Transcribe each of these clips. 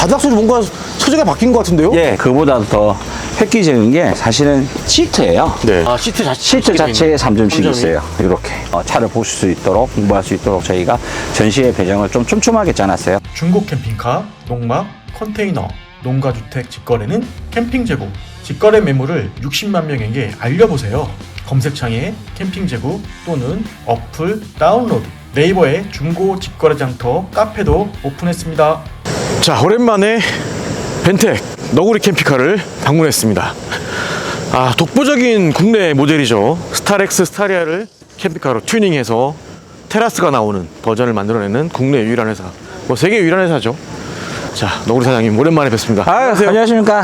바닥도 뭔가 소재가 바뀐 것 같은데요? 예, 그보다 더 획기적인 게 사실은 시트예요. 네. 아, 시트 자체. 시트 자체에 3점씩 3점이? 있어요. 이렇게 차를 보실 수 있도록 공부할 수 있도록 저희가 전시회 배정을 좀 촘촘하게 짜놨어요. 중고 캠핑카, 농막, 컨테이너, 농가주택 직거래는 캠핑 재고, 직거래 매물을 60만 명에게 알려보세요. 검색창에 캠핑 재고 또는 어플 다운로드, 네이버에 중고 직거래 장터 카페도 오픈했습니다. 자, 오랜만에 벤텍 너구리 캠핑카를 방문했습니다. 아, 독보적인 국내 모델이죠. 스타렉스 스타리아를 캠핑카로 튜닝해서 테라스가 나오는 버전을 만들어내는 국내 유일한 회사, 뭐 세계 유일한 회사죠. 자, 너구리 사장님 오랜만에 뵙습니다. 안녕하십니까.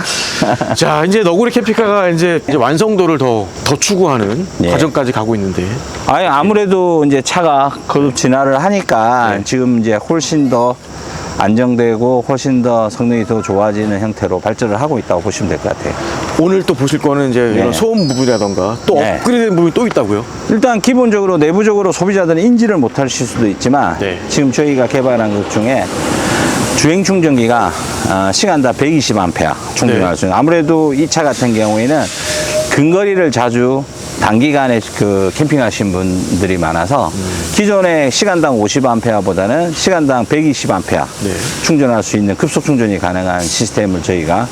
자, 이제 너구리 캠핑카가 이제 완성도를 더 추구하는 네. 과정까지 가고 있는데. 아무래도 이제 차가 거듭 진화를 하니까 지금 이제 훨씬 더 안정되고 훨씬 더 성능이 더 좋아지는 형태로 발전을 하고 있다고 보시면 될 것 같아요. 오늘 또 보실 거는 이제 이런 소음 부분이라던가 또 네. 업그레이드된 부분이 또 있다고요? 일단 기본적으로 내부적으로 소비자들은 인지를 못하실 수도 있지만 네. 지금 저희가 개발한 것 중에 주행 충전기가 시간당 120A 충전할 수 있는, 아무래도 이 차 같은 경우에는 근거리를 자주 단기간에 캠핑하신 분들이 많아서 기존의 시간당 50A보다는 시간당 120A 네. 충전할 수 있는 급속 충전이 가능한 시스템을 저희가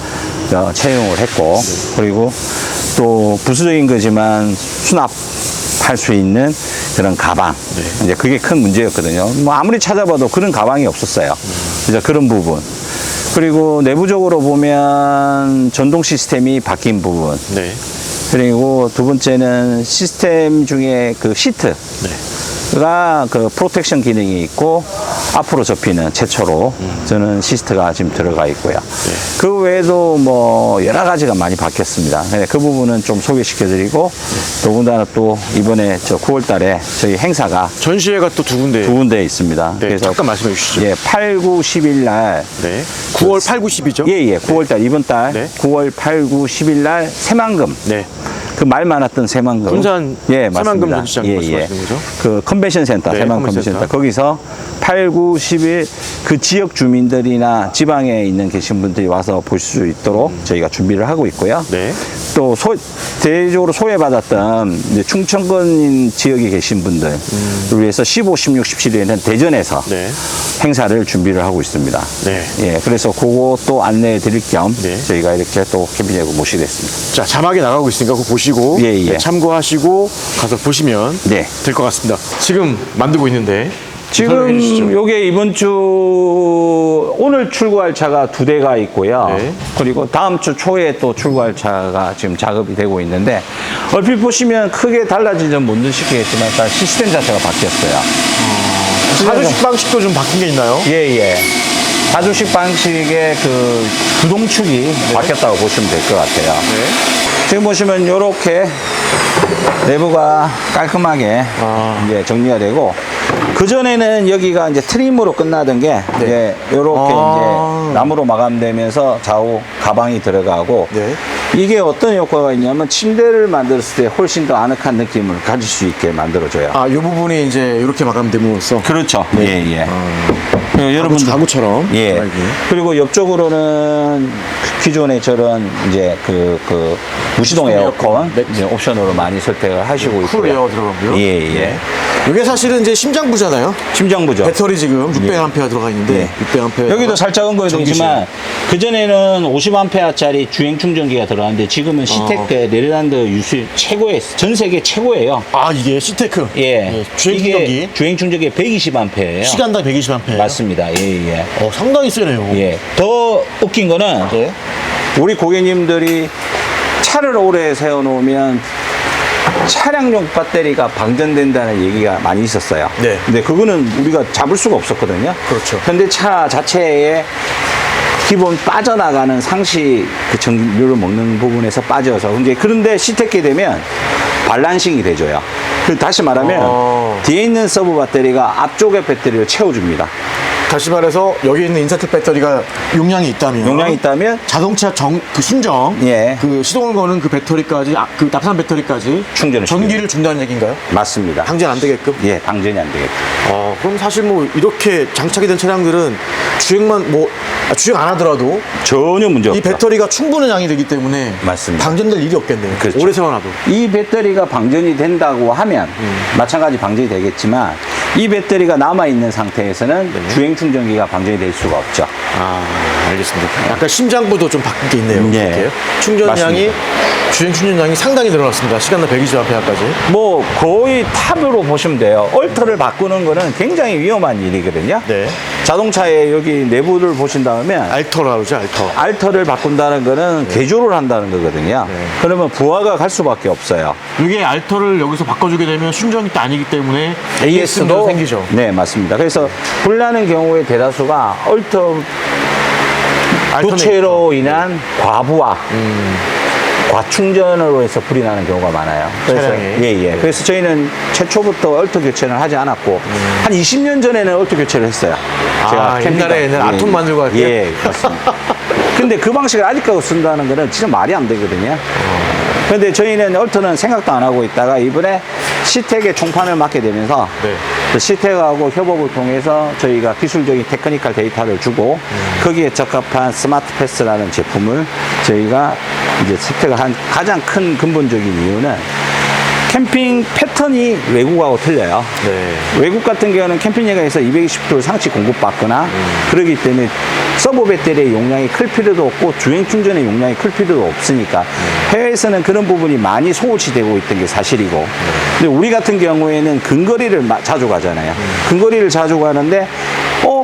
채용을 했고, 그리고 또 부수적인 거지만 수납할 수 있는 그런 가방, 이제 그게 큰 문제였거든요. 뭐 아무리 찾아봐도 그런 가방이 없었어요. 그래서 그런 부분, 그리고 내부적으로 보면 전동 시스템이 바뀐 부분, 네. 그리고 두 번째는 시스템 중에 그 시트가 그 프로텍션 기능이 있고 앞으로 접히는 최초로 저는 시스트가 지금 들어가 있고요. 그 외에도 뭐 여러 가지가 많이 바뀌었습니다. 그 부분은 좀 소개시켜드리고, 더군다나 또 이번에 저 9월 달에 저희 행사가 전시회가 또 두 군데. 두 군데 있습니다. 네, 그래서 잠깐 말씀해 주시죠. 예, 8, 9, 10일 날. 네. 9월 8, 9, 10이죠? 예, 9월 달, 이번 달. 네. 9월 8, 9, 10일 날 새만금. 네. 그 말 많았던 새만금. 군산 예, 새만금 맞습니다. 전시장 말씀하시는 거죠? 그 컨벤션 센터, 네, 새만금 컨벤션 컨벤션 센터. 센터. 거기서 8, 9, 10일 그 지역 주민들이나 지방에 있는 계신 분들이 와서 볼 수 있도록 저희가 준비를 하고 있고요. 네. 또 대외적으로 소외받았던 이제 충청권 지역에 계신 분들을 위해서 15, 16, 17일에는 대전에서 네. 행사를 준비를 하고 있습니다. 네. 예, 그래서 그것도 안내해 드릴 겸 네. 저희가 이렇게 또 캠핑장에 모시게 됐습니다. 자, 자막이 나가고 있으니까 그거 보시고 예, 예. 네, 참고하시고 가서 보시면 네. 될 것 같습니다. 지금 만들고 있는데 설명해 주시죠. 지금 요게 이번 주 오늘 출고할 차가 2대가 있고요. 네. 그리고 다음 주 초에 또 출고할 차가 지금 작업이 되고 있는데, 얼핏 보시면 크게 달라진 점 못 느끼겠지만 일단 시스템 자체가 바뀌었어요. 사주식 방식도 좀 바뀐 게 있나요? 예. 사주식 방식의 그 구동축이 바뀌었다고 보시면 될 것 같아요. 네. 지금 보시면 이렇게 내부가 깔끔하게 이제 정리가 되고, 그전에는 여기가 이제 트림으로 끝나던 게 이제 이렇게 이제 나무로 마감되면서 좌우 가방이 들어가고, 네. 이게 어떤 효과가 있냐면 침대를 만들었을 때 훨씬 더 아늑한 느낌을 가질 수 있게 만들어줘요. 아, 이 부분이 이제 이렇게 마감됨으로써 그렇죠. 예. 여러분 가구처럼. 예. 아이고. 그리고 옆쪽으로는 기존에 저런 이제 그 무시동 에어컨 이제 옵션으로 많이 선택을 하시고 있고요. 쿨에어 들어가고요. 예. 이게 사실은 이제 심장부잖아요. 심정부죠. 배터리 지금 600A 들어가 있는데 600A. 여기도 살짝 언급이지만 그전에는 50A짜리 주행 충전기가 들어갔는데 지금은 시테크의 네덜란드 유수 최고의, 전 세계 최고예요. 아, 이게 시테크. 예. 주행 이게 충전기. 주행 충전기 120A예요. 시간당 120A. 맞습니다. 예. 상당히 세네요. 예. 더 웃긴 거는 네. 우리 고객님들이 차를 오래 세워놓으면 차량용 배터리가 방전된다는 얘기가 많이 있었어요. 네. 근데 그거는 우리가 잡을 수가 없었거든요. 그렇죠. 현대차 자체에 기본 빠져나가는 상시 그 전류를 먹는 부분에서 빠져서 그런데 시테크에 되면 발란싱이 돼줘요. 다시 말하면 뒤에 있는 서브 배터리가 앞쪽의 배터리를 채워줍니다. 다시 말해서 여기 있는 인산철 배터리가 용량이 있다면 용량이 있다면 자동차 그 순정 예. 그 시동을 거는 그 배터리까지 그 납산 배터리까지 충전을 전기를 준다는 얘기인가요? 맞습니다. 방전 안 되게끔? 예, 방전이 안 되겠다. 그럼 사실 뭐 이렇게 장착이 된 차량들은 주행만 주행 안 하더라도 전혀 문제 없다. 이 배터리가 충분한 양이 되기 때문에 맞습니다. 방전될 일이 없겠네요. 그렇죠. 오래 세워놔도. 이 배터리가 방전이 된다고 하면 마찬가지 방전이 되겠지만 이 배터리가 남아있는 상태에서는 주행 충전기가 방전이 될 수가 없죠. 알겠습니다. 약간 심장부도 좀 바뀐 게 있네요. 예. 이렇게요. 충전량이 주행 충전량이 상당히 늘어났습니다. 시간당 120A까지. 뭐 거의 탑으로 보시면 돼요. 얼터를 바꾸는 거는 굉장히 위험한 일이거든요. 네. 자동차의 여기 내부를 보신다면 알터라고 그러죠, 알터. 알터를 바꾼다는 거는 개조를 한다는 거거든요. 그러면 부하가 갈 수밖에 없어요. 이게 알터를 여기서 바꿔주게 되면 순정이 또 아니기 때문에 AS도 생기죠. 네, 맞습니다. 그래서 불나는 경우의 대다수가 얼터 부채로 인한 과부하, 과충전으로 해서 불이 나는 경우가 많아요. 그래서 차량에. 예. 그래서 저희는 최초부터 얼터 교체는 하지 않았고 한 20년 전에는 얼터 교체를 했어요. 옛날에는 아톰 만들고 할 때. 예, 맞습니다. 근데 그 방식을 아직까지 쓴다는 거는 진짜 말이 안 되거든요. 근데 저희는 얼터는 생각도 안 하고 있다가 이번에 시텍의 총판을 맡게 되면서 네. 그 시텍하고 협업을 통해서 저희가 기술적인 테크니컬 데이터를 주고 거기에 적합한 스마트 패스라는 제품을 저희가 이제 시텍가 한 가장 큰 근본적인 이유는 캠핑 패턴이 외국하고 틀려요. 네. 외국 같은 경우는 캠핑장에서 220V 상시 공급받거나 그러기 때문에 서버 배터리의 용량이 클 필요도 없고 주행 충전의 용량이 클 필요도 없으니까 해외에서는 그런 부분이 많이 소홀시되고 있던 게 사실이고 근데 우리 같은 경우에는 근거리를 자주 가잖아요. 근거리를 자주 가는데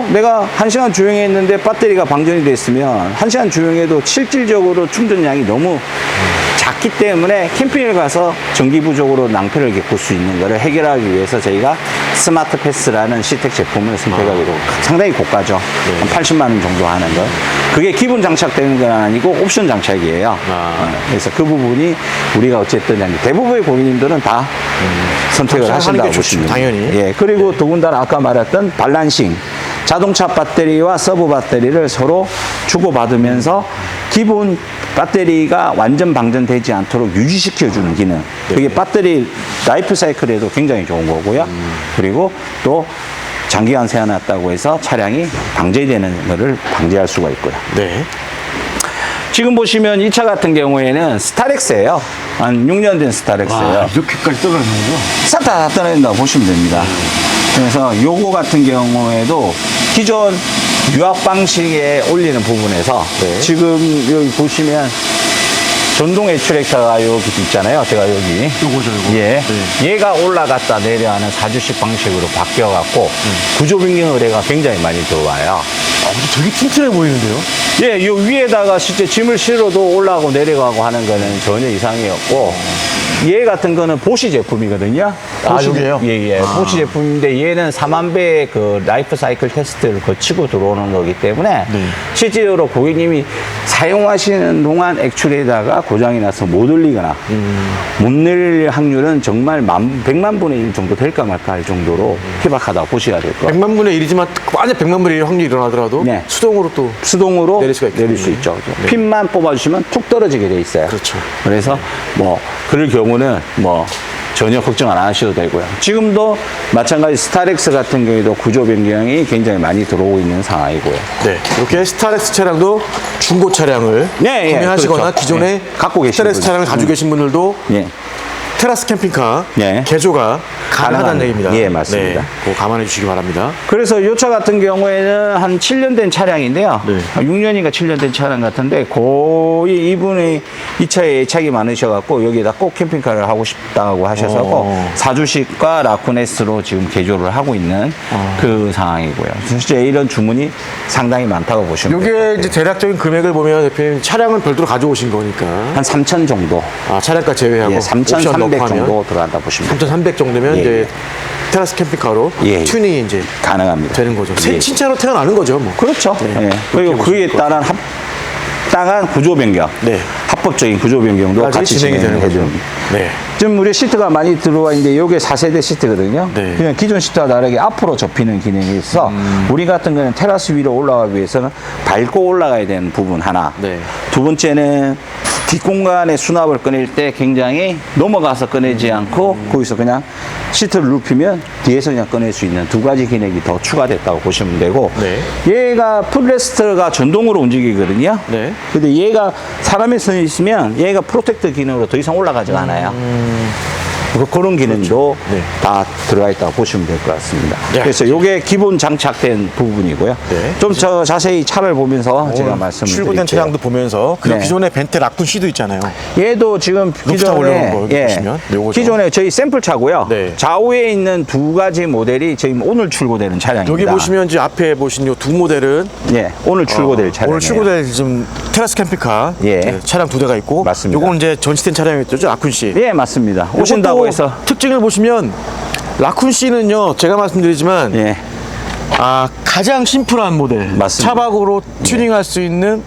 내가 1시간 주행했는데 배터리가 방전이 됐으면 1시간 주행해도 실질적으로 충전량이 너무 작기 때문에 캠핑을 가서 전기 부족으로 낭패를 겪을 수 있는 것을 해결하기 위해서 저희가 스마트 패스라는 시텍 제품을 선택하기로 상당히 고가죠. 한 80만 원 정도 하는 거. 그게 기본 장착되는 건 아니고 옵션 장착이에요. 그래서 그 부분이 우리가 어쨌든 대부분의 고객님들은 다 선택을 하신다고 보시면 당연히. 예. 그리고 더군다나 아까 말했던 밸런싱. 자동차 배터리와 서브 배터리를 서로 주고받으면서 기본 배터리가 완전 방전되지 않도록 유지시켜주는 기능. 그게 배터리 라이프 사이클에도 굉장히 좋은 거고요. 그리고 또 장기간 세워놨다고 해서 차량이 방전되는 것을 방지할 수가 있고요. 네. 지금 보시면 이 차 같은 경우에는 스타렉스예요. 한 6년 된 스타렉스예요. 이렇게까지 떨어지는 거죠? 싹 다 떨어진다고 보시면 됩니다. 그래서 요거 같은 경우에도 기존 유압 방식에 올리는 부분에서 지금 여기 보시면 전동 애출액터가 여기 있잖아요. 제가 여기. 요거죠, 요거. 예. 네. 얘가 올라갔다 내려가는 4주식 방식으로 바뀌어갖고 구조 변경 의뢰가 굉장히 많이 들어와요. 되게 튼튼해 보이는데요? 예, 요 위에다가 실제 짐을 실어도 올라가고 내려가고 하는 거는 전혀 이상이 없고, 얘 같은 거는 보시 제품이거든요. 보시게요? 예. 보시 제품인데 얘는 4만 배의 그 라이프 사이클 테스트를 거치고 들어오는 거기 때문에 실제로 고객님이 사용하시는 동안 액출에다가 고장이 나서 못 올리거나 못 내릴 확률은 정말 100만 분의 1 정도 될까 말까 할 정도로 희박하다고 보셔야 될 거예요. 100만 분의 1이지만 완전 100만 분의 1 확률이 일어나더라도 네. 수동으로 또 수동으로 내릴 수가 있겠군요. 내릴 수 있죠. 네. 핀만 뽑아주시면 툭 떨어지게 돼 있어요. 그렇죠. 그래서 뭐 그럴 경우는 뭐 전혀 걱정 안 하셔도 되고요. 지금도 마찬가지 스타렉스 같은 경우에도 구조 변경이 굉장히 많이 들어오고 있는 상황이고요. 네. 이렇게 스타렉스 차량도 중고 차량을 네, 예, 구매하시거나 그렇죠. 기존에 예. 갖고 계신 스타렉스 분들. 차량을 가지고 계신 분들도 예. 테라스 캠핑카 예. 개조가 가능하다는 얘기입니다. 예, 맞습니다. 네, 그거 감안해 주시기 바랍니다. 그래서 이 차 같은 경우에는 한 7년 된 차량인데요. 네. 6년인가 7년 된 차량 같은데 거의 이분이 이 차에 애착이 많으셔갖고 여기에다 꼭 캠핑카를 하고 싶다고 하셔서 사주식과 라쿠네스로 지금 개조를 하고 있는 그 상황이고요. 실제 이런 주문이 상당히 많다고 보시면 이게 돼요. 이제 대략적인 금액을 보면 대표님 차량을 별도로 가져오신 거니까 한 3천 정도. 차량가 제외하고 예, 옵션 3,300 넣고 하면 정도 들어간다 보시면 돼요. 3,300 정도면 예, 이제 테라스 캠핑카로 예. 튜닝이 이제 가능합니다. 되는 거죠. 예. 신차로 태어나는 거죠, 뭐. 그렇죠. 네. 예. 그리고 그렇게 그에 보실 따른 합당한 구조 변경, 네. 합법적인 구조 변경도 까지 같이 진행이 되는 진행해 거죠. 줍니다. 네. 지금 우리 시트가 많이 들어와 있는데 이게 4세대 시트거든요. 네. 그냥 기존 시트와 다르게 앞으로 접히는 기능이 있어 우리 같은 거는 테라스 위로 올라가기 위해서는 밟고 올라가야 되는 부분 하나. 네. 두 번째는 뒷공간에 수납을 꺼낼 때 굉장히 넘어가서 꺼내지 않고 거기서 그냥 시트를 눕히면 뒤에서 그냥 꺼낼 수 있는 두 가지 기능이 더 추가됐다고 보시면 되고 네. 얘가 풋레스트가 전동으로 움직이거든요. 네. 근데 얘가 사람이 서 있으면 얘가 프로텍터 기능으로 더 이상 올라가지가 않아요. 그런 기능도 네. 다 들어가 있다고 보시면 될 것 같습니다. 네. 그래서 이게 기본 장착된 부분이고요. 네. 좀 저 자세히 차를 보면서 제가 말씀을 출고된 드릴게요. 차량도 보면서 그리고 네. 기존의 벤테 라쿤 C도 있잖아요. 얘도 지금 루프탑 올려놓은 거 기존에 여기 보시면 요거죠. 기존에 저희 샘플 차고요. 네. 좌우에 있는 두 가지 모델이 지금 오늘 출고되는 차량입니다. 여기 보시면 이제 앞에 보신 요 두 모델은 예, 오늘 출고될 차량. 오늘 출고될 지금 테라스 캠핑카 예. 네, 차량 두 대가 있고 맞습니다. 요거는 이제 전시된 차량이었죠, 라쿤 C. 예, 맞습니다. 오신다고 요것도 해서 특징을 보시면 라쿤 C는요, 제가 말씀드리지만 예, 가장 심플한 모델, 맞습니다. 차박으로 튜닝할 수 있는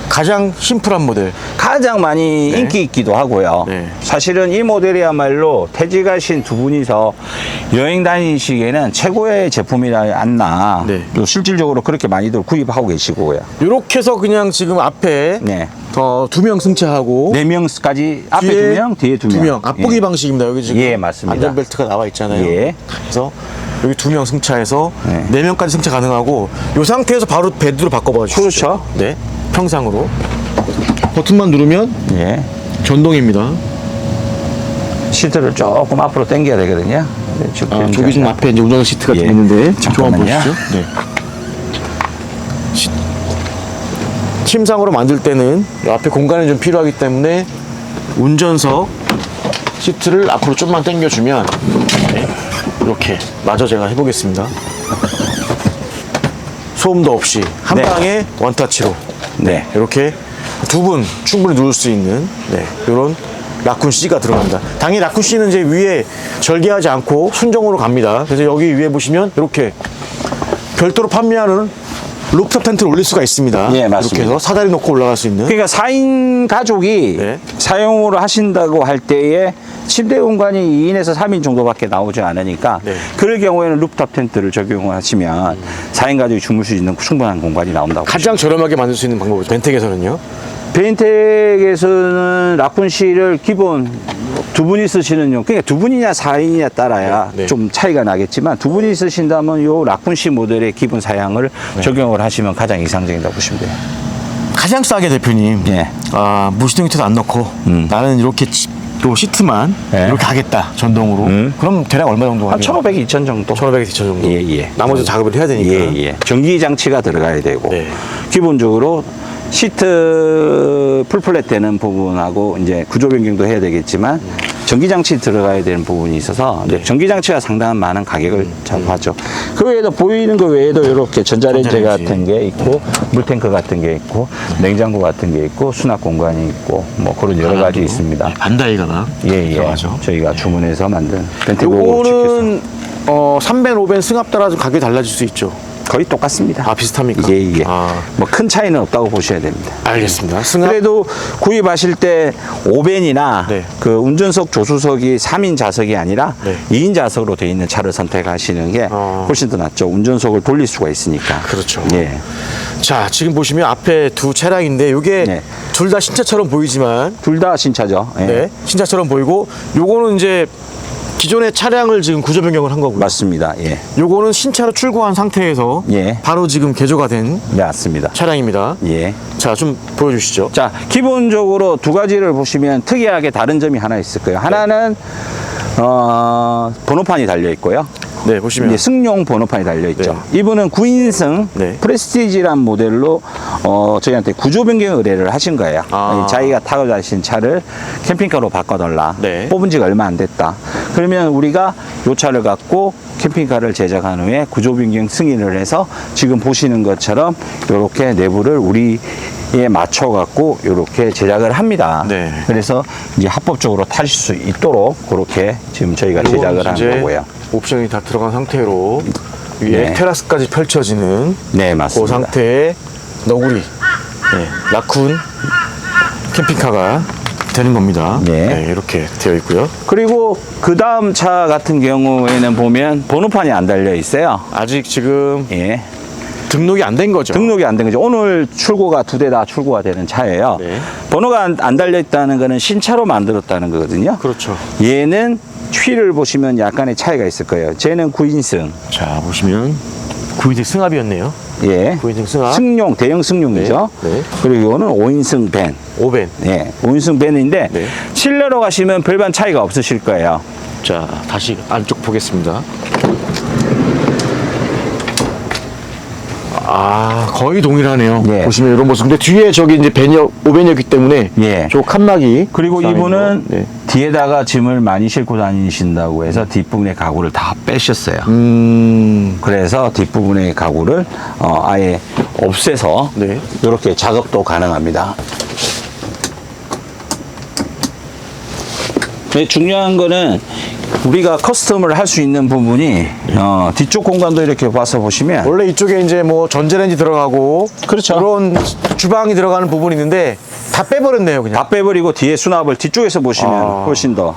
가장 심플한 모델. 가장 많이 네. 인기 있기도 하고요. 네. 사실은 이 모델이야말로 퇴직하신 두 분이서 여행 다니시기에는 최고의 제품이라 않나. 네. 또 실질적으로 그렇게 많이들 구입하고 계시고요. 요렇게 해서 그냥 지금 앞에 네. 두 명 승차하고 4명까지 앞에 뒤에 2명, 뒤에 2명. 앞보기 예. 방식입니다. 여기 지금 예, 맞습니다. 안전벨트가 나와 있잖아요. 예. 그래서 여기 2명 승차해서 네. 4명까지 승차 가능하고 이 상태에서 바로 베드로 바꿔봐 주시죠. 그렇죠. 네, 평상으로 버튼만 누르면 예. 전동입니다. 시트를 조금 앞으로 당겨야 되거든요. 네, 저기 지금 앞에 이제 운전석 시트가 예. 있는데 교환 잠깐만요. 보시죠. 네. 침상으로 만들 때는 이 앞에 공간이 좀 필요하기 때문에 운전석 시트를 앞으로 좀만 당겨주면 네, 이렇게 마저 제가 해보겠습니다. 소음도 없이 한 네. 방에 원터치로 네. 이렇게 두 분 충분히 누울 수 있는 이런 라쿤 C가 들어갑니다. 당연히 라쿤 C는 이제 위에 절개하지 않고 순정으로 갑니다. 그래서 여기 위에 보시면 이렇게 별도로 판매하는 루프탑 텐트를 올릴 수가 있습니다. 예, 맞습니다. 이렇게 해서 사다리 놓고 올라갈 수 있는. 그러니까 4인 가족이 네. 사용을 하신다고 할 때에 침대 공간이 2인에서 3인 정도밖에 나오지 않으니까 네. 그럴 경우에는 루프탑 텐트를 적용하시면 4인 가족이 주무실 수 있는 충분한 공간이 나온다고. 가장 저렴하게 만들 수 있는 방법이죠. 벤텍에서는요. 베인텍에서는 라쿤C를 기본 두 분이 쓰시는 그러니까 두 분이냐 4인이냐 따라야 네, 네. 좀 차이가 나겠지만 두 분이 쓰신다면 요 라쿤C 모델의 기본 사양을 적용을 하시면 가장 이상적이라고 보시면 돼요. 가장 싸게 대표님. 예. 무시동 히터도 안 넣고 나는 이렇게 또 시트만 예. 이렇게 하겠다. 전동으로. 그럼 대략 얼마 정도 한 하면? 1,500, 2,000 정도. 1,500에서 2,000 정도. 예, 예. 나머지 작업을 해야 되니까. 예, 예. 전기 장치가 들어가야 되고 네. 기본적으로 시트 풀플랫 되는 부분하고 이제 구조 변경도 해야 되겠지만 전기 장치 들어가야 되는 부분이 있어서 네. 전기 장치가 상당한 많은 가격을 잡아죠. 그 외에도 보이는 거 외에도 이렇게 전자레인지 전자레인지. 같은 게 있고 물탱크 같은 게 있고 냉장고 같은 게 있고 수납 공간이 있고 뭐 그런 여러 가지 있습니다. 반다이 가방. 예, 예. 들어가죠. 저희가 주문해서 만든 벤테고 칩에서 요거는 3벤, 5벤 승합 따라 좀 가격이 달라질 수 있죠. 거의 똑같습니다. 비슷합니까? 예, 예. 아. 뭐 큰 차이는 없다고 보셔야 됩니다. 알겠습니다. 승합. 그래도 구입하실 때 5벤이나 네. 그 운전석 조수석이 3인 좌석이 아니라 네. 2인 좌석으로 되어 있는 차를 선택하시는 게 훨씬 더 낫죠. 운전석을 돌릴 수가 있으니까. 그렇죠. 예. 자, 지금 보시면 앞에 두 차량인데 이게 네. 둘 다 신차처럼 보이지만 둘 다 신차죠. 예. 네, 신차처럼 보이고 요거는 이제 기존의 차량을 지금 구조 변경을 한 거고요. 맞습니다. 예. 요거는 신차로 출고한 상태에서 예. 바로 지금 개조가 된 네, 맞습니다. 차량입니다. 예. 자, 좀 보여주시죠. 자, 기본적으로 두 가지를 보시면 특이하게 다른 점이 하나 있을 거예요. 하나는 번호판이 달려 있고요. 네, 보시면 이제 승용 번호판이 달려 있죠. 이분은 9인승 네. 프레스티지란 모델로 저희한테 구조 변경 의뢰를 하신 거예요. 자기가 타고 다니신 차를 캠핑카로 바꿔달라. 네. 뽑은 지가 얼마 안 됐다. 그러면 우리가 이 차를 갖고 캠핑카를 제작한 후에 구조 변경 승인을 해서 지금 보시는 것처럼 이렇게 내부를 우리에 맞춰 갖고 이렇게 제작을 합니다. 네. 그래서 이제 합법적으로 타실 수 있도록 그렇게 지금 저희가 제작을 한 이제 거고요. 옵션이 다 들어간 상태로 위에 네. 테라스까지 펼쳐지는 네, 그 맞습니다. 상태의 너구리, 네, 라쿤 캠핑카가 되는 겁니다. 네. 이렇게 되어 있고요. 그리고 그 다음 차 같은 경우에는 보면 번호판이 안 달려 있어요. 아직 지금 예. 등록이 안 된 거죠. 등록이 안 된 거죠. 오늘 출고가 2대 다 출고가 되는 차예요. 네. 번호가 안 달려 있다는 거는 신차로 만들었다는 거거든요. 그렇죠. 얘는 휠을 보시면 약간의 차이가 있을 거예요. 쟤는 9인승. 자, 보시면 9인승 승합이었네요. 예. 9인승 승합. 승용, 대형 승용이죠. 네, 네. 그리고 이거는 5인승 밴. 5벤. 예. 5인승 밴인데 네. 실내로 가시면 별반 차이가 없으실 거예요. 자, 다시 안쪽 보겠습니다. 아, 거의 동일하네요. 예. 보시면 이런 모습. 근데 뒤에 저기 이제 벤이었, 5벤이었기 때문에 예. 저 칸막이. 그리고 쌓여 있는 이분은 거. 네. 뒤에다가 짐을 많이 싣고 다니신다고 해서 뒷부분의 가구를 다 빼셨어요. 그래서 뒷부분의 가구를 아예 없애서 네. 이렇게 작업도 가능합니다. 근데 중요한 거는 우리가 커스텀을 할 수 있는 부분이 뒤쪽 공간도 이렇게 봐서 보시면 원래 이쪽에 이제 뭐 전자레인지 들어가고 그렇죠. 그런 주방이 들어가는 부분이 있는데 다 빼버렸네요, 그냥. 다 빼버리고 뒤에 수납을 뒤쪽에서 보시면 아. 훨씬 더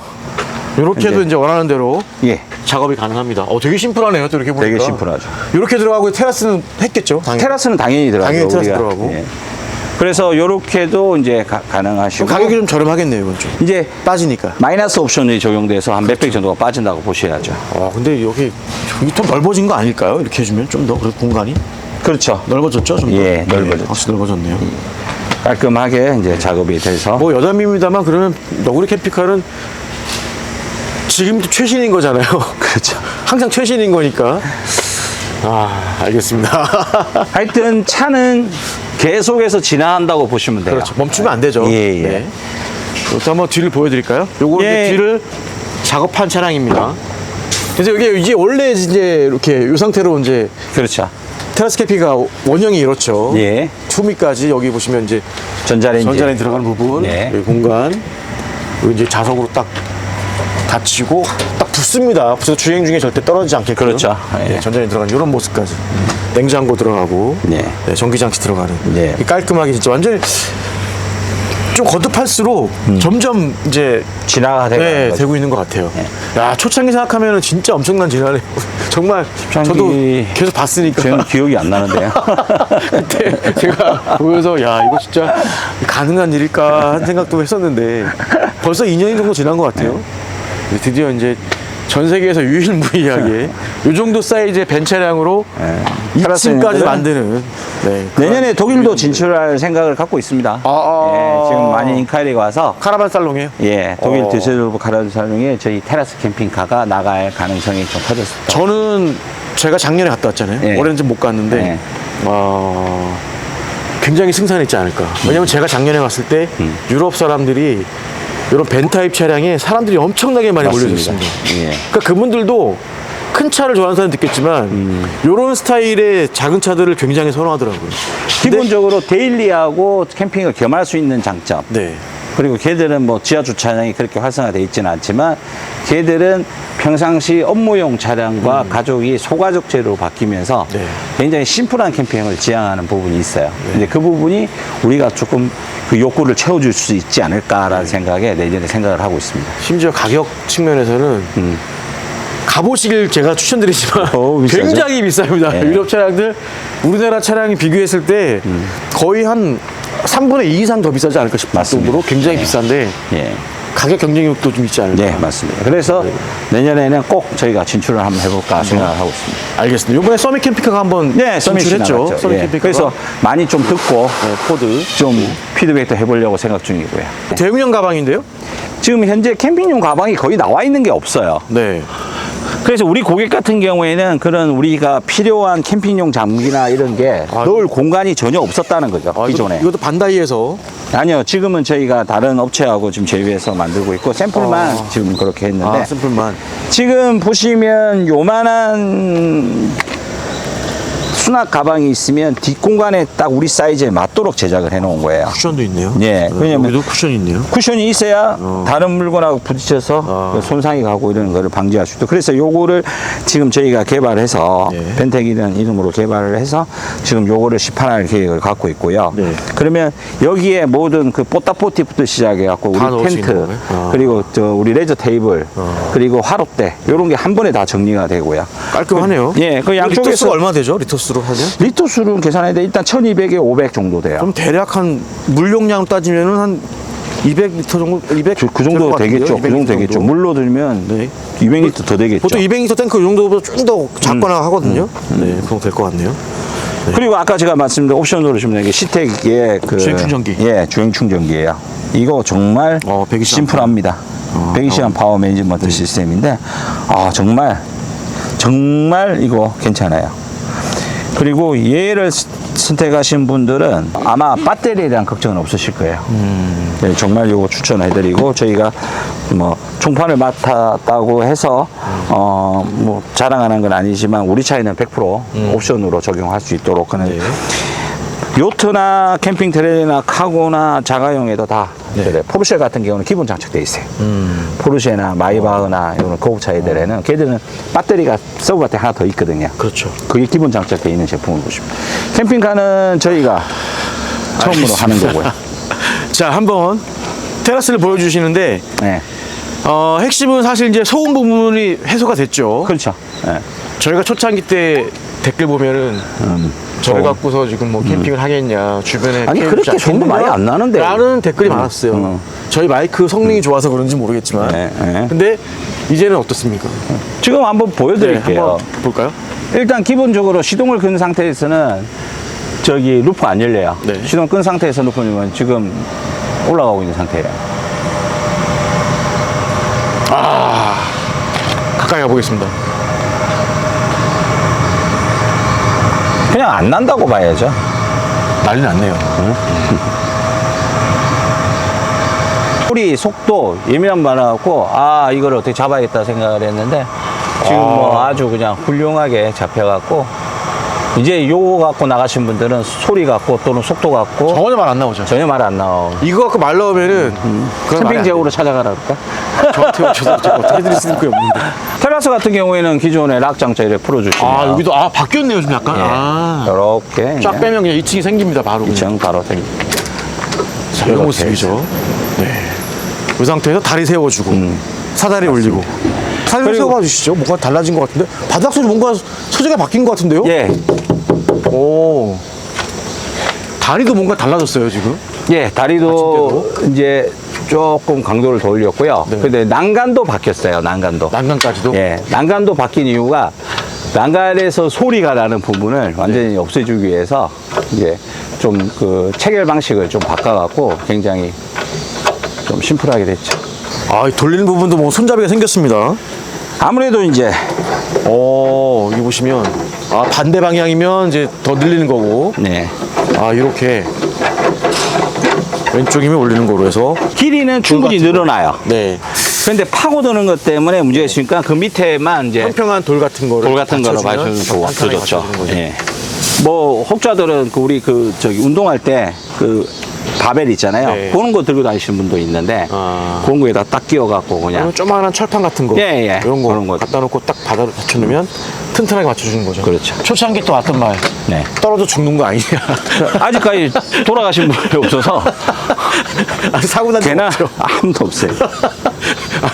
이렇게도 이제 원하는 대로 예, 작업이 가능합니다. 되게 심플하네요, 또 이렇게 보니까. 되게 심플하죠. 이렇게 들어가고 테라스는 했겠죠, 당연히. 테라스는 당연히 들어가죠. 당연히 테라스 우리가. 들어가고. 예. 그래서 요렇게도 이제 가능하시고 가격이 좀 저렴하겠네요, 이건 좀. 이제 빠지니까. 마이너스 옵션이 적용돼서 한 몇백 정도가 빠진다고 보셔야죠. 근데 여기 더 넓어진 거 아닐까요? 이렇게 해주면 좀 더 공간이 그렇죠. 넓어졌죠, 좀 더. 예, 넓어졌죠. 확실히 넓어졌네요. 깔끔하게 이제 작업이 돼서 뭐 여담입니다만 그러면 너구리 캠핑카는 지금도 최신인 거잖아요. 그렇죠. 항상 최신인 거니까. 알겠습니다. 하여튼 차는 계속해서 진화한다고 보시면 돼요. 그렇죠. 멈추면 안 되죠. 예, 예. 네. 이것도 한번 뒤를 보여드릴까요? 요거는 예. 이제 뒤를 작업한 차량입니다. 그래서 이게 원래 이제 이렇게 이 상태로 이제 그렇죠. 테라스 캠핑카 원형이 이렇죠. 예. 투미까지 여기 보시면 이제 전자레인지. 들어가는 부분, 네. 여기 공간, 여기 이제 자석으로 딱 닫히고 딱 붙습니다. 그래서 주행 중에 절대 떨어지지 않게끔. 그렇죠. 예. 전자레인지 들어가는 이런 모습까지. 냉장고 들어가고, 네. 전기장치 들어가는. 네. 깔끔하게 진짜 완전히 좀 거듭할수록 점점 이제 진화가 되고 되고 있는 것 같아요. 네. 야, 초창기 생각하면 진짜 엄청난 진화네요. 정말 저도 계속 봤으니까. 저는 기억이 안 나는데요. 그때 제가 보면서 야, 이거 진짜 가능한 일일까 한 생각도 했었는데 벌써 2년 정도 지난 것 같아요. 드디어 이제 전 세계에서 유일무이하게 이 정도 사이즈의 벤 차량으로 2층까지 만드는. 네, 내년에 독일도 진출할 생각을 갖고 있습니다. 예, 지금 많이 인카이리가 와서 카라반 살롱이에요? 예, 독일 düsseldorf 카라반 살롱에 저희 테라스 캠핑카가 나갈 가능성이 좀 커졌습니다. 저는 제가 작년에 갔다 왔잖아요. 예. 올해는 좀 못 갔는데 예. 굉장히 승산했지 않을까. 왜냐면 제가 작년에 갔을 때 유럽 사람들이 이런 벤 타입 차량에 사람들이 엄청나게 많이 몰려들었습니다. 예. 그러니까 그분들도 큰 차를 좋아하는 사람은 듣겠지만 이런 스타일의 작은 차들을 굉장히 선호하더라고요. 기본적으로 데일리하고 캠핑을 겸할 수 있는 장점. 네. 그리고 걔들은 뭐 지하 주차장이 그렇게 활성화되어 있지는 않지만 걔들은 평상시 업무용 차량과 가족이 소가족제로 바뀌면서 네. 굉장히 심플한 캠핑을 지향하는 부분이 있어요. 근데 그 부분이 우리가 조금 그 욕구를 채워줄 수 있지 않을까라는 생각에 내년에 생각을 하고 있습니다. 심지어 가격 측면에서는 가보시길 제가 추천드리지만 비싸죠? 굉장히 비쌉니다. 예. 유럽 차량들 우리나라 차량이 비교했을 때 거의 한 3분의 2 이상 더 비싸지 않을까 싶을 맞습니다. 정도로 굉장히 비싼데 예. 가격 경쟁력도 좀 있지 않을까. 네, 맞습니다. 그래서 내년에는 꼭 저희가 진출을 한번 해볼까 생각을 하고 있습니다. 알겠습니다. 이번에 서밋 캠핑카가 한번 네, 서밋이 진출했죠. 나갔죠. 서밋 예. 캠핑카가. 그래서 많이 좀 듣고 포드 좀 피드백도 해보려고 생각 중이고요. 대용량 가방인데요? 지금 현재 캠핑용 가방이 거의 나와 있는 게 없어요. 네. 그래서 우리 고객 같은 경우에는 그런 우리가 필요한 캠핑용 장비나 이런 게 넣을 공간이 전혀 없었다는 거죠. 기존에. 이것도 반다이에서 아니요. 지금은 저희가 다른 업체하고 지금 제휴해서 만들고 있고 샘플만 지금 그렇게 했는데 샘플만. 지금 보시면 요만한 수납 가방이 있으면 뒷공간에 딱 우리 사이즈에 맞도록 제작을 해 놓은 거예요. 쿠션도 있네요. 예, 왜냐면 여기도 쿠션이 있네요. 쿠션이 있어야 다른 물건하고 부딪혀서 손상이 가고 이런 거를 방지할 수 있도록. 그래서 요거를 지금 저희가 개발해서 예. 벤텍이라는 이름으로 개발을 해서 지금 요거를 시판할 계획을 갖고 있고요. 네. 그러면 여기에 모든 그 뽀따뽀티부터 시작해갖고 다 우리 넣을 수 텐트 있는 거네. 그리고 저 우리 레저 테이블 그리고 화롯대 요런 게 한 번에 다 정리가 되고요. 깔끔하네요. 예, 그 양쪽에서 리터스가 얼마 되죠? 리터스로 하면? 리터 수는 계산해야 돼. 일단 1200에 500 정도 돼요. 그럼 대략 한 물용량 따지면은 한 200리터 정도, 200? 그 정도 되겠죠. 그 정도 되겠죠. 물로 들면 네. 200리터 더 되겠죠. 보통 200리터 탱크 이 정도보다 좀 더 작거나 하거든요. 네, 그럼 될 것 같네요. 그리고 아까 제가 말씀드린 옵션으로 주면 이게 시텍의 그 주행 충전기. 예, 주행 충전기예요. 이거 정말 120 심플합니다. 120시간 파워 매니지먼트 시스템인데 정말 이거 괜찮아요. 그리고 얘를 선택하신 분들은 아마 배터리에 대한 걱정은 없으실 거예요. 네, 정말 이거 추천해드리고 저희가 뭐 총판을 맡았다고 해서 뭐 자랑하는 건 아니지만 우리 차에는 100% 옵션으로 적용할 수 있도록 하는 네. 요트나 캠핑 트레일러나 카고나 자가용에도 다 네. 그래. 포르쉐 같은 경우는 기본 장착돼 있어요. 포르쉐나 마이바흐나 이런 고급 차이들에는 걔들은 배터리가 서브바테 하나 더 있거든요. 그렇죠. 그게 기본 장착돼 있는 제품을 보십니다. 캠핑카는 저희가 처음으로 하는 거고요. 자, 한번 테라스를 보여주시는데, 네, 핵심은 사실 이제 소음 부분이 해소가 됐죠. 그렇죠. 네. 저희가 초창기 때 댓글 보면은, 저를 소음. 갖고서 지금 뭐 캠핑을 하겠냐, 주변에 아니, 캠핑 그렇게 소음도 많이 안 나는데. 라는 댓글이 많았어요. 저희 마이크 성능이 좋아서 그런지 모르겠지만. 네, 네. 근데 이제는 어떻습니까? 지금 한번 보여드릴게요. 한번 볼까요? 일단 기본적으로 시동을 끈 상태에서는 저기 루프가 안 열려요. 네. 시동 끈 상태에서 루프는 지금 올라가고 있는 상태예요. 가까이 가보겠습니다. 그냥 안 난다고 봐야죠. 난리 났네요. 소리, 속도, 예민한 많아갖고, 이걸 어떻게 잡아야겠다 생각을 했는데, 지금 뭐 아주 그냥 훌륭하게 잡혀갖고, 이제 요거 갖고 나가신 분들은 소리 갖고 또는 속도 갖고 전혀 말 안 나오죠. 전혀 말 안 나와. 이거 갖고 말 나오면은 캠핑 제고로 찾아가라 그럴까? 저한테 오셔서 제가 어떻게 해드릴 수 있는 게 없는데. 테라스 같은 경우에는 기존의 락 장치를 풀어주시면 여기도 바뀌었네요 좀 약간. 이렇게 쫙 빼면 그냥 2층이 생깁니다 바로. 그냥. 2층 바로 되기. 자, 이런 모습이죠. 네. 이 상태에서 다리 세워주고 사다리 올리고. 사다리 그리고- 세워봐 주시죠. 뭔가 달라진 것 같은데 바닥 소리 뭔가 소재가 바뀐 것 같은데요? 예, 오. 다리도 뭔가 달라졌어요 지금. 예, 다리도 이제 조금 강도를 더 올렸고요. 네. 근데 난간도 바뀌었어요. 난간도. 난간까지도. 예, 난간도 바뀐 이유가 난간에서 소리가 나는 부분을 완전히 없애주기 위해서 이제 좀 그 체결 방식을 좀 바꿔갖고 굉장히 좀 심플하게 됐죠. 이 돌리는 부분도 뭐 손잡이가 생겼습니다. 아무래도 이제 여기 보시면 반대 방향이면 이제 더 늘리는 거고. 네. 이렇게 왼쪽이면 올리는 거로 해서. 길이는 충분히 늘어나요. 네. 그런데 파고드는 것 때문에 문제가 있으니까 그 밑에만 이제 평평한 돌 같은 거를 돌 같은 거로 받쳐주면 받쳐주면 더 평평하게 좋죠. 받쳐주는 거죠. 예. 뭐 혹자들은 우리 저기 운동할 때 그 바벨 있잖아요. 네. 그런 거 들고 다니시는 분도 있는데 그런 거에다 딱 끼워갖고 그냥 그냥 조그마한 철판 같은 거. 예. 이런 거 그런 거. 갖다 놓고 딱 바닥을 받쳐놓으면 튼튼하게 맞춰주는 거죠. 그렇죠. 초창기 또 왔던 말. 네. 떨어져 죽는 거 아니냐. 아직까지 돌아가신 분이 없어서 사고 난 적 걔는 없죠. 아무도 없어요.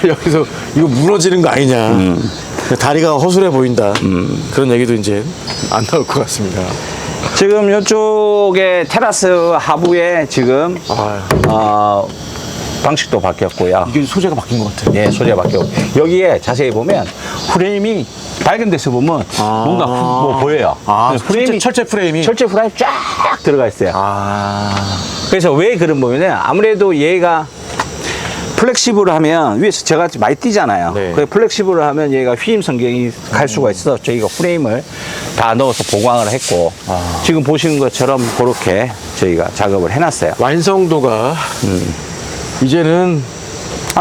여기서 이거 무너지는 거 아니냐. 다리가 허술해 보인다. 그런 얘기도 이제 안 나올 것 같습니다. 지금 이쪽에 테라스 하부에 지금 방식도 바뀌었고요. 이게 소재가 바뀐 것 같아요. 예, 소리가 바뀌었고 여기에 자세히 보면 프레임이 밝은 데서 보면 뭔가 뭐 보여요. 철제 프레임이. 철제 프레임 쫙 들어가 있어요. 그래서 왜 그런 보면은 아무래도 얘가 플렉시블을 하면 위에서 제가 많이 뛰잖아요. 네. 그 플렉시블을 하면 얘가 휘임 성경이 갈 수가 있어서 저희가 프레임을 다 넣어서 보강을 했고 지금 보시는 것처럼 그렇게 저희가 작업을 해놨어요. 완성도가 이제는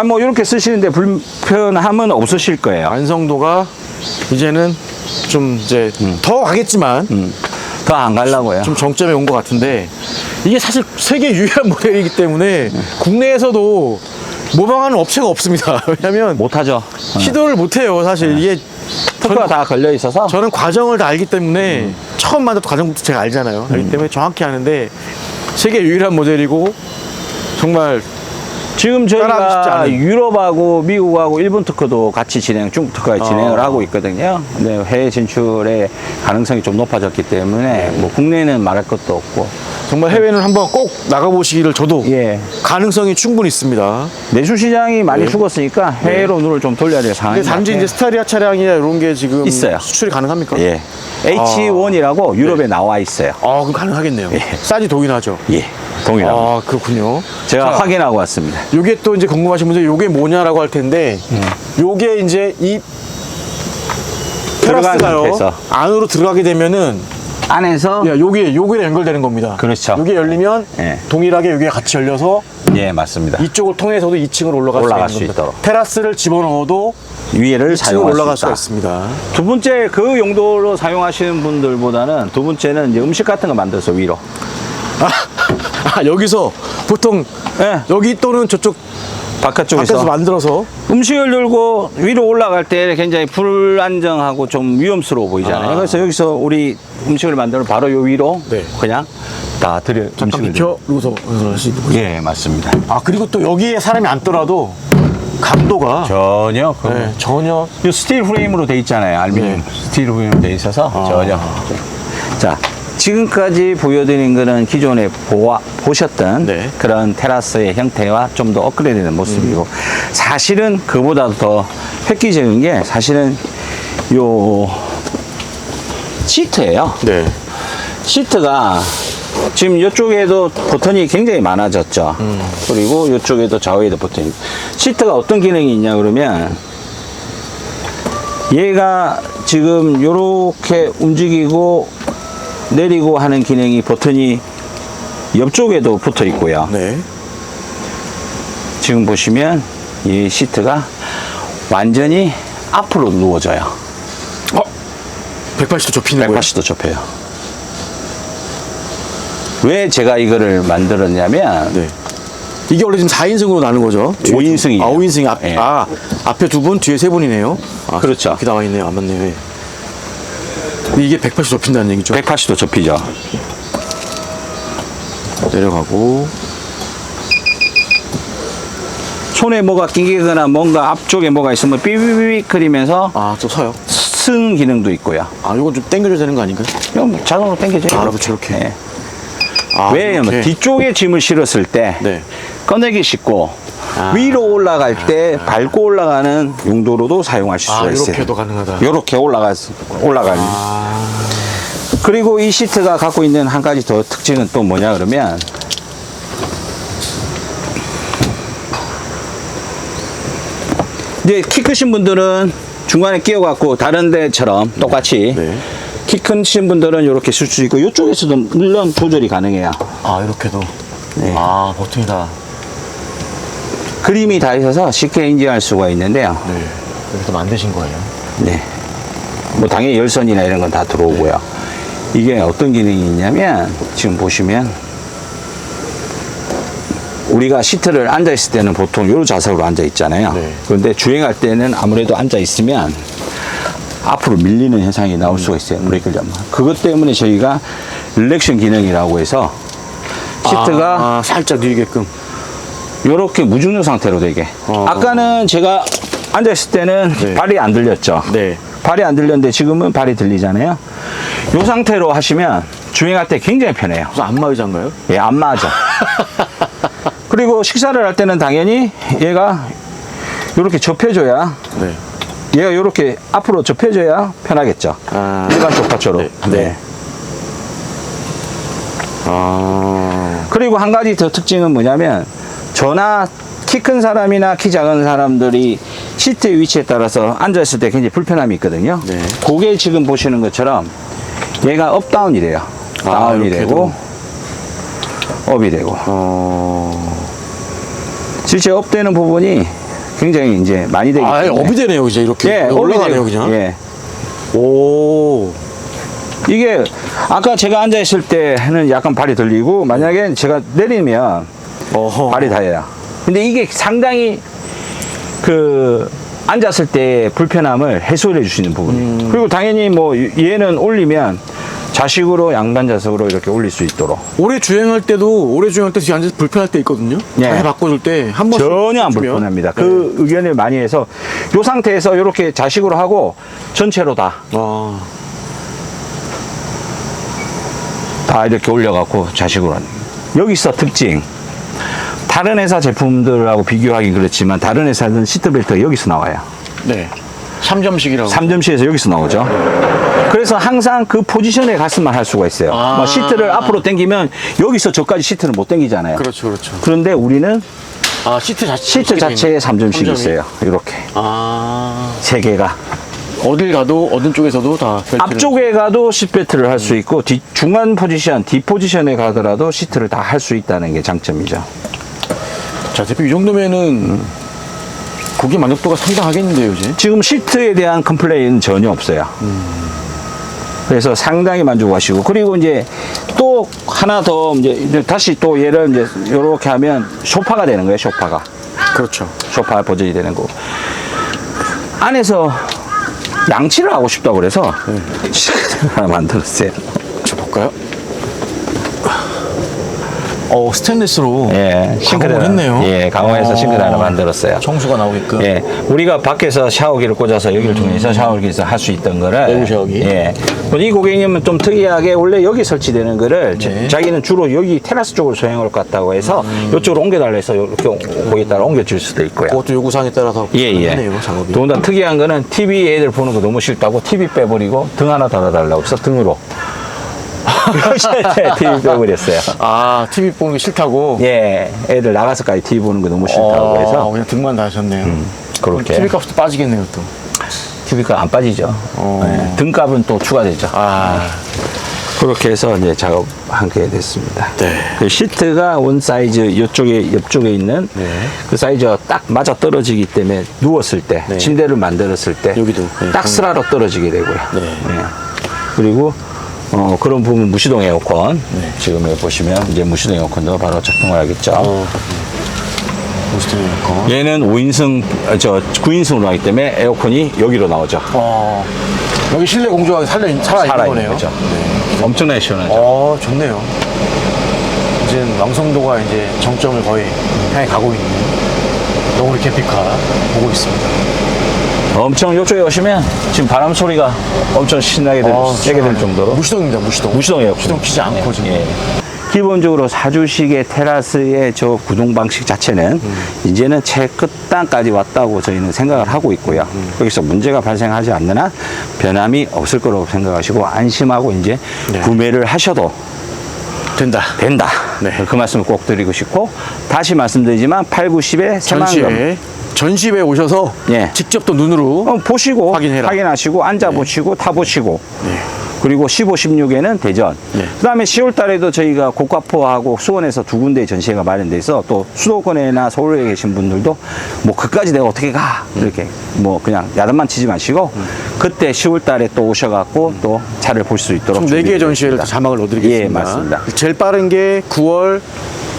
뭐 이렇게 쓰시는데 불편함은 없으실 거예요. 완성도가 이제는 좀 이제 더 가겠지만 더 안 가려고요. 좀 정점에 온 것 같은데 이게 사실 세계 유일한 모델이기 때문에 국내에서도 모방하는 업체가 없습니다. 왜냐하면 못하죠. 시도를 못해요. 사실 이게 특허가 다 걸려 있어서. 저는 과정을 다 알기 때문에 처음 만든 과정부터 제가 알잖아요. 알기 때문에 정확히 아는데 세계 유일한 모델이고 정말 지금 따라하기 쉽지 저희가 않은. 유럽하고 미국하고 일본 특허도 같이 중국 특허에 진행을 하고 있거든요. 근데 해외 진출의 가능성이 좀 높아졌기 때문에 뭐 국내는 말할 것도 없고. 정말 해외는 한번 꼭 나가보시기를 저도 예. 가능성이 충분히 있습니다. 내수 시장이 많이 네. 죽었으니까 해외로 눈을 좀 돌려야 될 상황이 근데 단지 이제 스타리아 차량이나 이런 게 지금 있어요. 수출이 가능합니까? 예. H1이라고 유럽에 나와 있어요. 아, 그럼 가능하겠네요. 예. 싸지 동일하죠. 예. 동일합니다. 아, 그렇군요. 제가 자, 확인하고 왔습니다. 요게 또 이제 궁금하신 분들 요게 뭐냐라고 할 텐데 요게 이제 이 들어간 테라스가요 상태에서. 안으로 들어가게 되면은 안에서 야, 요게 연결되는 겁니다. 그렇죠. 요게 열리면 예. 동일하게 요게 같이 열려서 예, 맞습니다. 이쪽을 통해서도 2층으로 올라갈 수 있는 겁니다. 있도록. 테라스를 집어넣어도 위에를 2층으로 사용할 올라갈 수 수가 있다. 있습니다. 두 번째 그 용도로 사용하시는 분들보다는 두 번째는 이제 음식 같은 거 만들어서 위로. 여기서 보통 예. 여기 또는 저쪽 바깥쪽에서 밖에서 만들어서 음식을 들고 위로 올라갈 때 굉장히 불안정하고 좀 위험스러워 보이잖아요. 아. 그래서 여기서 우리 음식을 만들어 바로 요 위로 네. 그냥 다 들여 잠깐 음식을 비켜 그러고서 할수 있는 거죠. 예, 맞습니다. 아, 그리고 또 여기에 사람이 앉더라도 강도가 전혀 네, 전혀 이 스틸 프레임으로 돼 있잖아요. 알루미늄 네. 스틸 프레임으로 돼 있어서 전혀. 자, 지금까지 보여드린 거는 기존에 보셨던 네. 그런 테라스의 형태와 좀 더 업그레이드된 모습이고 사실은 그보다 더 획기적인 게 사실은 요 시트예요. 네. 시트가 지금 이쪽에도 버튼이 굉장히 많아졌죠. 그리고 이쪽에도 좌우에도 버튼이. 시트가 어떤 기능이 있냐 그러면 얘가 지금 이렇게 움직이고 내리고 하는 기능이 버튼이 옆쪽에도 붙어 있고요. 네. 지금 보시면 이 시트가 완전히 앞으로 누워져요. 180도 좁히는 거예요. 180도 좁혀요. 왜 제가 이거를 만들었냐면 네. 이게 원래 지금 4인승으로 나는 거죠? 5인승이에요. 아, 5인승이 예. 앞에 두 분, 뒤에 세 분이네요. 아, 그렇죠. 이렇게 나와 있네요. 안 맞네요. 예. 근데 이게 180도 좁힌다는 얘기죠? 180도 좁히죠. 내려가고. 손에 뭐가 끼거나 뭔가 앞쪽에 뭐가 있으면 삐삐삐 거리면서 아, 또 서요? 승 기능도 있고요. 아, 이건 좀 당겨줘야 되는 거 아닌가요? 그럼 자동으로 당겨져요. 아, 그렇죠, 이렇게. 네. 아, 왜냐면 이렇게. 뒤쪽에 짐을 실었을 때 네. 꺼내기 쉽고 아. 위로 올라갈 때 밟고 올라가는 용도로도 사용하실 수가 아, 있어요. 이렇게도 가능하다. 이렇게 올라가는. 아, 그리고 이 시트가 갖고 있는 한 가지 더 특징은 또 뭐냐 그러면 이제 키 크신 분들은 중간에 끼워갖고 다른 데처럼 똑같이 네. 키 크신 분들은 이렇게 쓸 수 있고 이쪽에서도 물론 조절이 가능해요. 아, 이렇게도. 네. 아, 버튼이다. 그림이 다 있어서 쉽게 인지할 수가 있는데요. 네. 여기서 만드신 거예요. 네. 뭐 당연히 열선이나 이런 건 다 들어오고요. 이게 어떤 기능이 있냐면 지금 보시면 우리가 시트를 앉아 있을 때는 보통 요 자세로 앉아 있잖아요. 네. 그런데 주행할 때는 아무래도 앉아 있으면 앞으로 밀리는 현상이 나올 수가 있어요. 브레이크를 잡으면. 그것 때문에 저희가 릴렉션 기능이라고 해서 시트가 살짝 누이게끔. 이렇게 무중력 상태로 되게. 아까는 제가 앉아 있을 때는 네. 발이 안 들렸죠. 네. 발이 안 들렸는데 지금은 발이 들리잖아요. 이 상태로 하시면 주행할 때 굉장히 편해요. 무슨 안마의자인가요? 예, 안 맞아. 그리고 식사를 할 때는 당연히 얘가 이렇게 접혀줘야 네. 얘가 이렇게 앞으로 접혀줘야 편하겠죠. 아. 일반 소파처럼. 네. 네. 네. 아. 그리고 한 가지 더 특징은 뭐냐면 저나 키 큰 사람이나 키 작은 사람들이 시트의 위치에 따라서 앉아있을 때 굉장히 불편함이 있거든요. 네. 그게 지금 보시는 것처럼 얘가 업다운이 돼요. 다운이 이렇게도. 되고 업이 되고 실제 업되는 부분이 굉장히 이제 많이 되기 때문에 업이 되네요, 이제 이렇게. 예, 올라가네요, 업이 되고, 그냥. 예. 오. 이게 아까 제가 앉아 있을 때는 약간 발이 들리고 만약에 제가 내리면 어허. 발이 닿아요. 근데 이게 상당히 그 앉았을 때 불편함을 해소해 줄 수 있는 부분이에요. 그리고 당연히 뭐 얘는 올리면 좌식으로 양반 좌석으로 이렇게 올릴 수 있도록 오래 주행할 때 뒤에 앉아서 불편할 때 있거든요. 네. 자세 바꿔줄 때 한 번 전혀 안 불편합니다. 그 의견을 많이 해서 이 상태에서 이렇게 좌식으로 하고 전체로 다 이렇게 올려갖고 좌식으로 하는 거예요. 여기서 특징. 다른 회사 제품들하고 비교하기 그렇지만 다른 회사는 시트벨트가 여기서 나와요. 네. 3점씩이라고. 3점씩에서 여기서 나오죠. 그래서 항상 그 포지션에 갔으면 할 수가 있어요. 아. 뭐 시트를 앞으로 당기면 여기서 저까지 시트를 못 당기잖아요. 그렇죠, 그렇죠. 그런데 우리는 아, 시트 자체에 3점씩 3점이? 있어요. 이렇게. 아. 세 개가. 어딜 가도, 어느 쪽에서도 다 벨트를. 앞쪽에 가도 시트벨트를 할 수 있고, 중간 포지션, D 포지션에 가더라도 시트를 다 할 수 있다는 게 장점이죠. 자, 대표 이 정도면은 고객 만족도가 상당하겠는데요, 이제. 지금 시트에 대한 컴플레인은 전혀 없어요. 그래서 상당히 만족하시고, 그리고 이제 또 하나 더 이제 다시 또 얘를 이제 이렇게 하면 소파가 되는 거예요, 소파가. 그렇죠. 소파 버전이 되는 거고. 안에서 양치를 하고 싶다고 그래서 하나 만들었어요. 저 볼까요? 스테인리스로 싱크대 했네요. 예, 강화해서 싱크대 하나 만들었어요. 청수가 나오게끔. 예, 우리가 밖에서 샤워기를 꽂아서 여기를 통해서 샤워기에서 할 수 있던 거를 내부 샤워기. 예, 이 고객님은 좀 특이하게 원래 여기 설치되는 거를 네. 자기는 주로 여기 테라스 쪽으로 소형을 갔다고 해서 이쪽으로 옮겨달라 해서 이렇게 거기다가 옮겨줄 수도 있고요. 그것도 요구사항에 따라서 예. 하네요, 작업이. 더군다나 특이한 거는 TV 애들 보는 거 너무 싫다고 TV 빼버리고 등 하나 달아달라고 해서 등으로 TV 빼버렸어요. 아, TV 보는 게 싫다고? 예, 애들 나가서까지 TV 보는 거 너무 싫다고 해서 그냥 등만 다셨네요. 그렇게. TV 값도 빠지겠네요, 또. TV가 안 빠지죠. 네, 등값은 또 추가되죠. 그렇게 해서 이제 작업하게 됐습니다. 네. 그 시트가 원 사이즈 옆쪽에 있는 그 사이즈가 딱 맞아 떨어지기 때문에 누웠을 때 네. 침대를 만들었을 때 여기도, 네, 딱 스라로 떨어지게 되고요. 네. 그리고 그런 부분 무시동 에어컨 지금 여기 보시면 이제 무시동 에어컨도 바로 작동을 하겠죠. 무스팅 에어컨. 얘는 9인승으로 하기 때문에 에어컨이 여기로 나오죠. 여기 실내 공조가 살아있는 거네요. 거죠. 엄청나게 시원하죠. 좋네요. 이제 완성도가 이제 정점을 거의 향해 가고 있는 너구리 캠핑카 보고 있습니다. 엄청 이쪽에 오시면 지금 바람 소리가 엄청 신나게 세게 될 정도로 무시동입니다, 무시동. 무시동 에어컨. 무시동 키지 않고 지금. 기본적으로 사주식의 테라스의 저 구동 방식 자체는 이제는 채 끝단까지 왔다고 저희는 생각을 하고 있고요. 여기서 문제가 발생하지 않는 한 변함이 없을 거라고 생각하시고 안심하고 이제 구매를 하셔도 된다. 네. 그 말씀을 꼭 드리고 싶고 다시 말씀드리지만 8, 9, 10에 새만금 전시회에 오셔서 직접 또 눈으로 보시고 확인해라. 확인하시고 앉아보시고 타보시고 그리고 15, 16에는 대전. 그 다음에 10월 달에도 저희가 고가포하고 수원에서 두 군데의 전시회가 마련돼 있어 또 수도권에나 서울에 계신 분들도 뭐 그까지 내가 어떻게 가 이렇게 뭐 그냥 야단만 치지 마시고 그때 10월 달에 또 오셔갖고 또 차를 볼 수 있도록 총 4개의 전시회를 자막을 넣어드리겠습니다. 예, 맞습니다. 제일 빠른 게 9월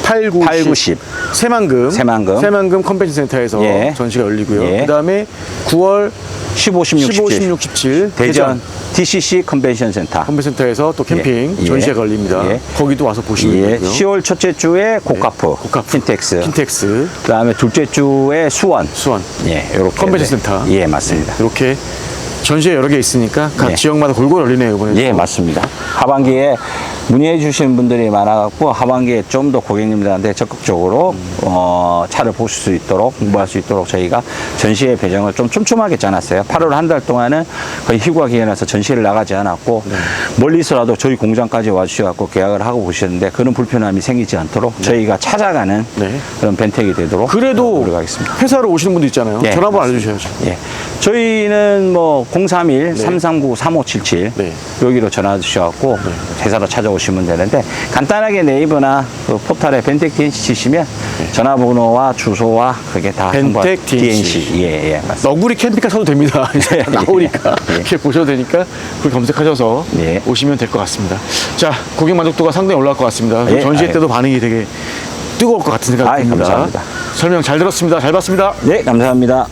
8, 9, 10. 새만금 컨벤션 센터에서 전시가 열리고요. 그 다음에 9월 15, 16, 17 대전 DCC 컨벤션 센터에서 또 캠핑 전시회가 열립니다. 거기도 와서 보시면 되고요. 10월 첫째 주에 고카프, 킨텍스. 그 다음에 둘째 주에 수원. 이렇게 컨벤션 센터. 맞습니다. 이렇게 전시회 여러 개 있으니까 각 지역마다 골고루 열리네요, 이번에. 맞습니다. 하반기에 문의해 주시는 분들이 많아갖고 하반기에 좀 더 고객님들한테 적극적으로 차를 보실 수 있도록 공부할 수 있도록 저희가 전시회 배정을 좀 촘촘하게 짜놨어요. 8월 한 달 동안은 거의 휴가 기간이라서 전시회를 나가지 않았고 멀리서라도 저희 공장까지 와주셔갖고 계약을 하고 보셨는데 그런 불편함이 생기지 않도록 저희가 찾아가는 그런 벤텍이 되도록 그래도 노력하겠습니다. 회사로 오시는 분들 있잖아요. 전화 한번 알려주셔야죠. 저희는 뭐 031-339-3577 여기로 전화 주셔갖고 회사로 찾아오시면 들어오시면 되는데 간단하게 네이버나 그 포털에 벤텍 DNC 치시면 전화번호와 주소와 그게 다 벤텍 DNC. 예, 예, 맞습니다. 너구리 캠핑카 사도 됩니다. 이제 다 나오니까 예. 이렇게 보셔도 되니까 그걸 검색하셔서 예. 오시면 될 것 같습니다. 자, 고객 만족도가 상당히 올라갈 것 같습니다. 예. 전시회 때도 반응이 되게 뜨거울 것 같은 생각이 아이, 듭니다. 감사합니다. 설명 잘 들었습니다. 잘 봤습니다. 네, 감사합니다.